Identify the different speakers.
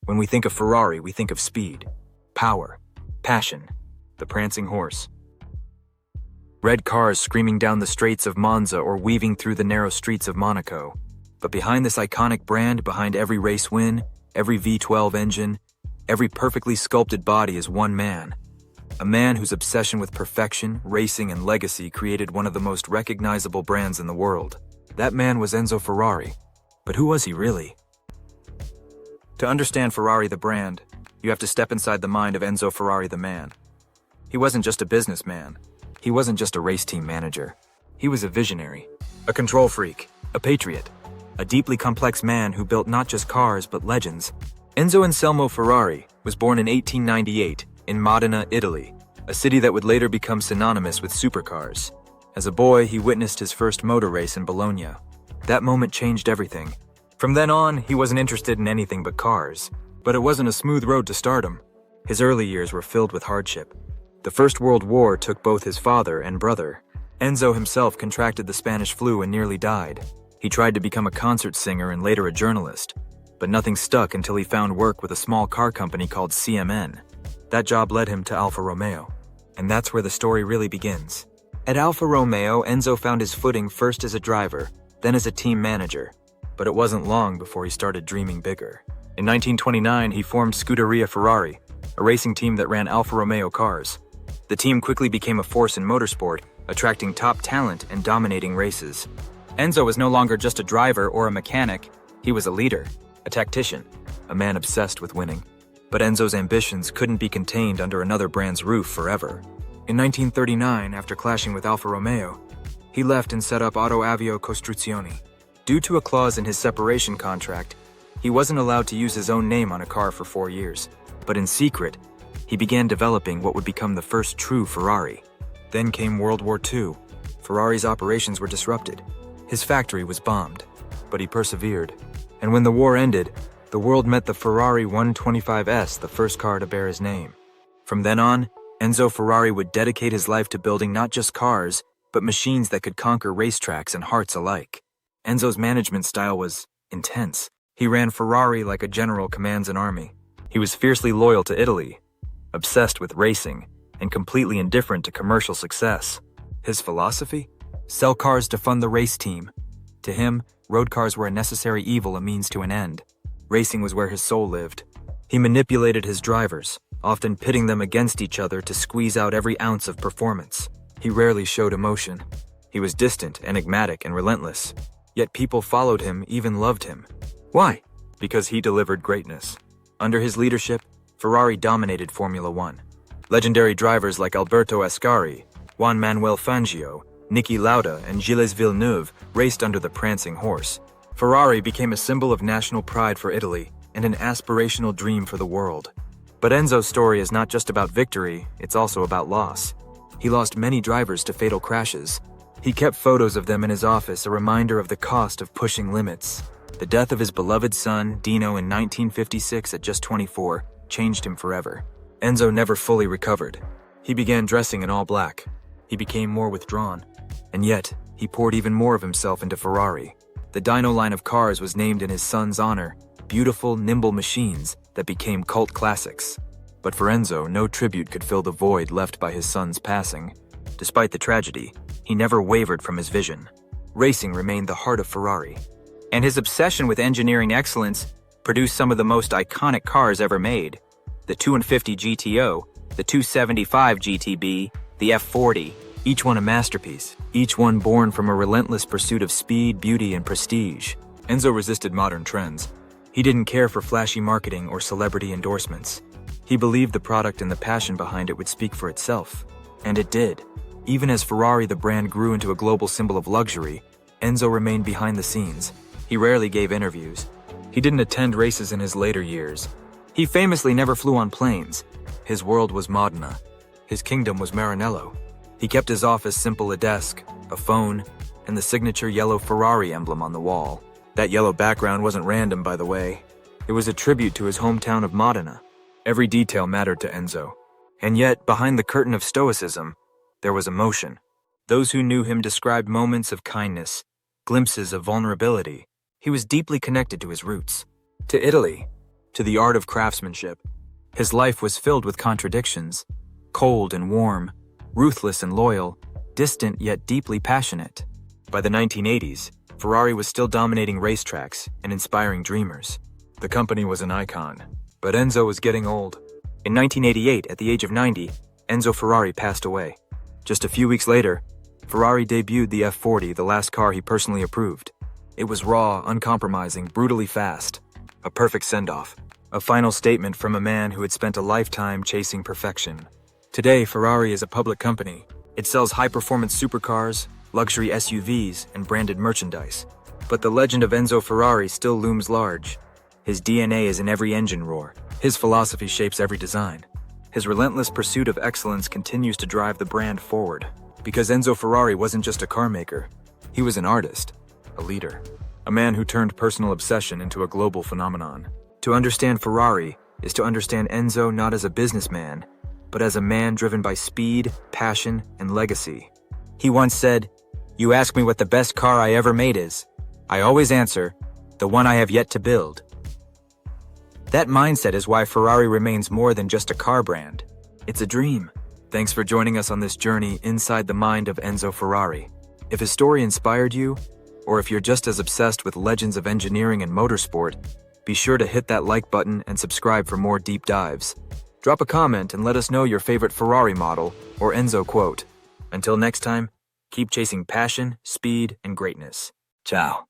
Speaker 1: When we think of Ferrari, we think of speed, power, passion, the prancing horse. Red cars screaming down the straights of Monza or weaving through the narrow streets of Monaco. But behind this iconic brand, behind every race win, every V12 engine, every perfectly sculpted body is one man. A man whose obsession with perfection, racing, and legacy created one of the most recognizable brands in the world. That man was Enzo Ferrari. But who was he really? To understand Ferrari the brand, you have to step inside the mind of Enzo Ferrari the man. He wasn't just a businessman. He wasn't just a race team manager. He was a visionary, a control freak, a patriot, a deeply complex man who built not just cars but legends. Enzo Anselmo Ferrari was born in 1898 in Modena, Italy, a city that would later become synonymous with supercars. As a boy, he witnessed his first motor race in Bologna. That moment changed everything. From then on, he wasn't interested in anything but cars. But it wasn't a smooth road to stardom. His early years were filled with hardship. The First World War took both his father and brother. Enzo himself contracted the Spanish flu and nearly died. He tried to become a concert singer and later a journalist. But nothing stuck until he found work with a small car company called CMN. That job led him to Alfa Romeo. And that's where the story really begins. At Alfa Romeo, Enzo found his footing first as a driver, then as a team manager. But it wasn't long before he started dreaming bigger. In 1929, he formed Scuderia Ferrari, a racing team that ran Alfa Romeo cars. The team quickly became a force in motorsport, attracting top talent and dominating races. Enzo was no longer just a driver or a mechanic. He was a leader, a tactician, a man obsessed with winning. But Enzo's ambitions couldn't be contained under another brand's roof forever. In 1939, after clashing with Alfa Romeo, he left and set up Autoavio Costruzioni. Due to a clause in his separation contract, he wasn't allowed to use his own name on a car for 4 years. But in secret, he began developing what would become the first true Ferrari. Then came World War II. Ferrari's operations were disrupted. His factory was bombed, but he persevered. And when the war ended, the world met the Ferrari 125S, the first car to bear his name. From then on, Enzo Ferrari would dedicate his life to building not just cars, but machines that could conquer racetracks and hearts alike. Enzo's management style was intense. He ran Ferrari like a general commands an army. He was fiercely loyal to Italy, obsessed with racing, and completely indifferent to commercial success. His philosophy? Sell cars to fund the race team. To him, road cars were a necessary evil, a means to an end. Racing was where his soul lived. He manipulated his drivers, often pitting them against each other to squeeze out every ounce of performance. He rarely showed emotion. He was distant, enigmatic, and relentless. Yet people followed him, even loved him. Why? Because he delivered greatness. Under his leadership, Ferrari dominated Formula One. Legendary drivers like Alberto Ascari, Juan Manuel Fangio, Niki Lauda, and Gilles Villeneuve raced under the prancing horse. Ferrari became a symbol of national pride for Italy and an aspirational dream for the world. But Enzo's story is not just about victory, it's also about loss. He lost many drivers to fatal crashes. He kept photos of them in his office, a reminder of the cost of pushing limits. The death of his beloved son, Dino, in 1956 at just 24, changed him forever. Enzo never fully recovered. He began dressing in all black. He became more withdrawn. And yet, he poured even more of himself into Ferrari. The Dino line of cars was named in his son's honor, beautiful, nimble machines that became cult classics. But for Enzo, no tribute could fill the void left by his son's passing. Despite the tragedy, he never wavered from his vision. Racing remained the heart of Ferrari. And his obsession with engineering excellence produced some of the most iconic cars ever made. The 250 GTO, the 275 GTB, the F40, each one a masterpiece, each one born from a relentless pursuit of speed, beauty, and prestige. Enzo resisted modern trends. He didn't care for flashy marketing or celebrity endorsements. He believed the product and the passion behind it would speak for itself. And it did. Even as Ferrari the brand grew into a global symbol of luxury, Enzo remained behind the scenes. He rarely gave interviews. He didn't attend races in his later years. He famously never flew on planes. His world was Modena. His kingdom was Maranello. He kept his office simple: a desk, a phone, and the signature yellow Ferrari emblem on the wall. That yellow background wasn't random, by the way. It was a tribute to his hometown of Modena. Every detail mattered to Enzo. And yet, behind the curtain of stoicism, there was emotion. Those who knew him described moments of kindness, glimpses of vulnerability. He was deeply connected to his roots, to Italy, to the art of craftsmanship. His life was filled with contradictions, cold and warm, ruthless and loyal, distant yet deeply passionate. By the 1980s, Ferrari was still dominating racetracks and inspiring dreamers. The company was an icon, but Enzo was getting old. In 1988, at the age of 90, Enzo Ferrari passed away. Just a few weeks later, Ferrari debuted the F40, the last car he personally approved. It was raw, uncompromising, brutally fast. A perfect send-off. A final statement from a man who had spent a lifetime chasing perfection. Today, Ferrari is a public company. It sells high-performance supercars, luxury SUVs, and branded merchandise. But the legend of Enzo Ferrari still looms large. His DNA is in every engine roar. His philosophy shapes every design. His relentless pursuit of excellence continues to drive the brand forward. Because Enzo Ferrari wasn't just a car maker. He was an artist, a leader, a man who turned personal obsession into a global phenomenon. To understand Ferrari is to understand Enzo not as a businessman, but as a man driven by speed, passion, and legacy. He once said, "You ask me what the best car I ever made is. I always answer, the one I have yet to build." That mindset is why Ferrari remains more than just a car brand. It's a dream. Thanks for joining us on this journey inside the mind of Enzo Ferrari. If his story inspired you, or if you're just as obsessed with legends of engineering and motorsport, be sure to hit that like button and subscribe for more deep dives. Drop a comment and let us know your favorite Ferrari model or Enzo quote. Until next time, keep chasing passion, speed, and greatness. Ciao.